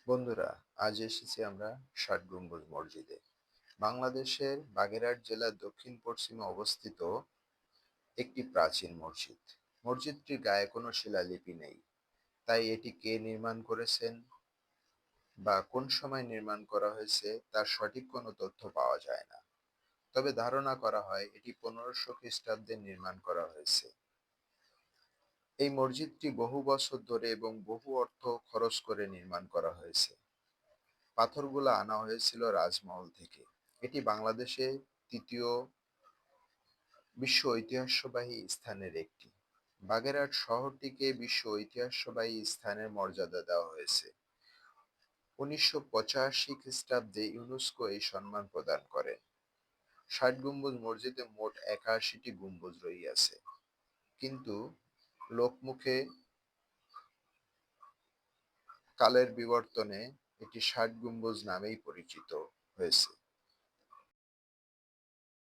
বন্ধুরা, আজ এসেছি আমরা ষাট গম্বুজ মসজিদে। বাংলাদেশের বাগেরহাট জেলার দক্ষিণ পশ্চিমে অবস্থিত একটি প্রাচীন মসজিদ। মসজিদটির গায়ে কোনো শিলালিপি নেই, তাই এটি কে নির্মাণ করেছেন বা কোন সময় নির্মাণ করা হয়েছে তার সঠিক কোনো তথ্য পাওয়া যায় না। তবে ধারণা করা হয় এটি 1500 খ্রিস্টাব্দে নির্মাণ করা হয়েছে। এই মসজিদটি বহু বছর ধরে এবং বহু অর্থ খরচ করে নির্মাণ করা হয়েছে। পাথরগুলো আনা হয়েছিল রাজমহল থেকে। এটি বাংলাদেশে তৃতীয় বিশ্ব ঐতিহ্যবাহী স্থানের একটি। বাগেরহাট শহরটিকে বিশ্ব ঐতিহ্যবাহী স্থানের মর্যাদা দেওয়া হয়েছে। 1985 খ্রিস্টাব্দে ইউনেস্কো এই সম্মান প্রদান করেন। ষাট গম্বুজ মসজিদে মোট 81টি গম্বুজ রহিয়াছে, কিন্তু লোকমুখে কালের বিবর্তনে এটি ষাট গম্বুজ নামেই পরিচিত হয়েছে।